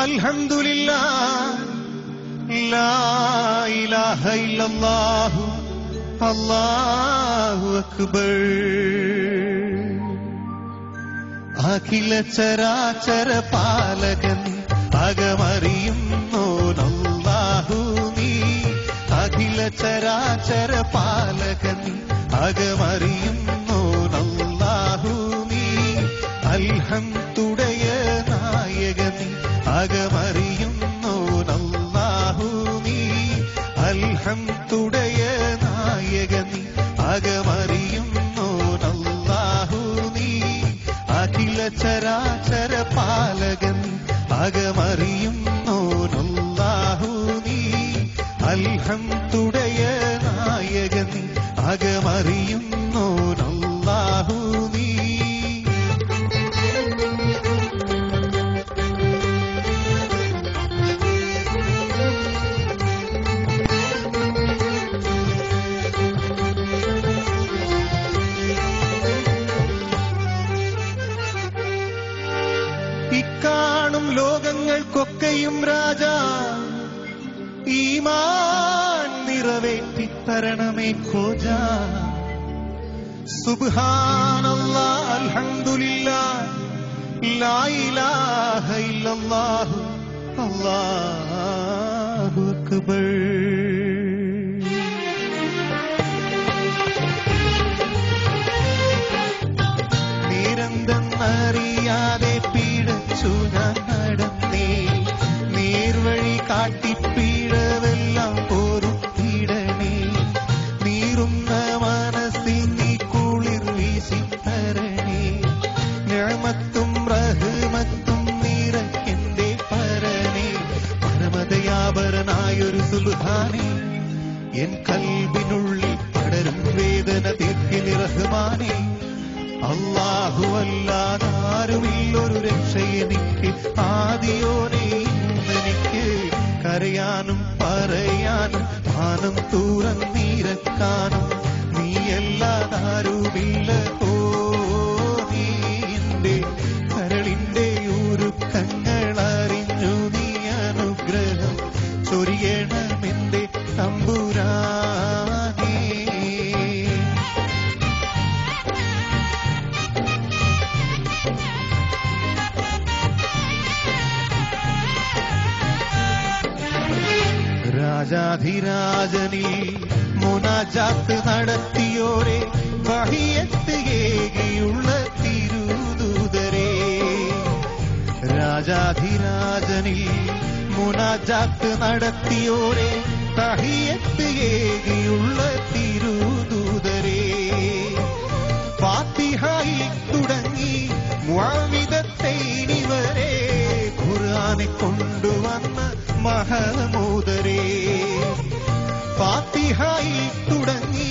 അൽഹംദുലില്ലാഹ് ലാ ഇലാഹ ഇല്ലല്ലാഹു അല്ലാഹു അക്ബർ. അഖില ചരാചര പാലകൻ അകമറിയുന്നോനല്ലാഹു നീ. അഖില ചരാചര പാലകൻ അകമറിയുന്നോനല്ലാഹു നീ. അൽഹംദുടയ നായകൻ അകമറിയുന്നോനല്ലാഹു നീ. അൽഹംദുടയ നായകൻ അകമറിയുന്നോനല്ലാഹു നീ. അഖില ചരാചര പാലകൻ അകമറിയുന്നോനല്ലാഹു നീ. അൽഹംദുടയ നായകൻ അകമറിയുന്നോനല്ലാഹു നീ. ഇക്കാണും ലോകങ്ങൾക്കൊക്കെയും രാജാ ഈമാൻ നിറവേറ്റിത്തരണമേ ഖോജാ. സുബ്ഹാനല്ലാഹ് അൽഹംദുലില്ലാഹ് ലാ ഇലാഹ ഇല്ലല്ലാഹു അല്ലാഹു അക്ബർ. നേരെന്തെന്നറിയാതെ പീഡച്ചു ഞാൻ നടന്നേ. നേർവഴി കാട്ടിപ്പീഴവെല്ലാം പോരുത്തിടണേ. നീറുന്ന മനസ്സിൽ നീ കുളിർ വീശിത്തരണേ. നിഅമത്തും റഹ്മത്തും നിറയ്ക്കെന്റെ പരനേ. പരമദയാപരനായൊരു സുബ്ഹാനേ, എൻ കൽബിനുള്ളിൽ പടരും വേദന തീർക്കിനി റഹ്മാനേ. അല്ലാഹു അല്ലാതാരുമില്ലൊരു രക്ഷയെനിക്ക്, ആദിയോനെ ഇന്നെനിക്ക്. കരയാനും പറയാനും മാനം തുറന്നിരക്കാനും നീയല്ലാതാരുമില്ല. നീ എന്റെ കരളിന്റെ ഉരുക്കങ്ങൾ അറിഞ്ഞു നീ അനുഗ്രഹം ചൊരിയണമെന്റെ തമ്പുരാനേ. രാജാധിരാജനിൽ മുനാജാത്ത് നടത്തിയോരെ വഹിയത്ത് ഏകിയുള്ള തിരുദൂതരേ. രാജാധിരാജനിൽ മുനാജാത്ത് നടത്തിയോരെ തഹിയത്ത് ഏകിയുള്ള തിരുദൂതരേ. ഫാത്തിഹയിൽ തുടങ്ങി മുഅവ്വിദത്തൈനിവരെ ഖുർആനെ കൊണ്ടുവന്ന മഹമൂദരേ. ഫാത്തിഹയിൽ തുടങ്ങി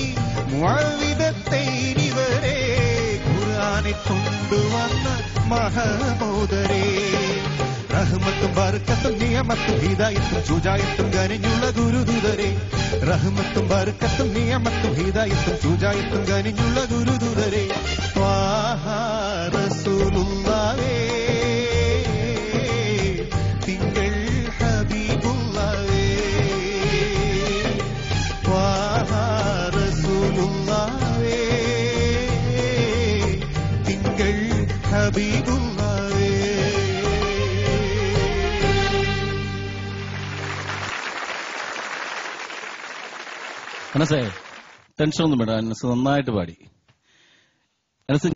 മുഅവ്വിദത്തൈനിവരെ ഖുർആനെ കൊണ്ടുവന്ന മഹമൂദരേ. റഹ്മത്തും ബർക്കത്തും നിയമത്തും ഹിദായത്തും ശുജായത്തും കനിഞ്ഞുള്ള ഗുരുദൂതരേ. റഹ്മത്തും ബർക്കത്തും നിയമത്തും ഹിദായത്തും ശുജായത്തും കനിഞ്ഞുള്ള ഗുരുദൂതരേ. ത്വാഹാ റസൂലുള്ളാഹേ തിങ്കൾ ഹബീബുള്ളാഹേ. ത്വാഹാ റസൂലുള്ളാഹേ തിങ്കൾ ഹബീബുള്ളാഹേ. അനസേ ടെൻഷൻ ഒന്നും വേണ്ട, അനസ് നന്നായിട്ട് പാടി. അനസ്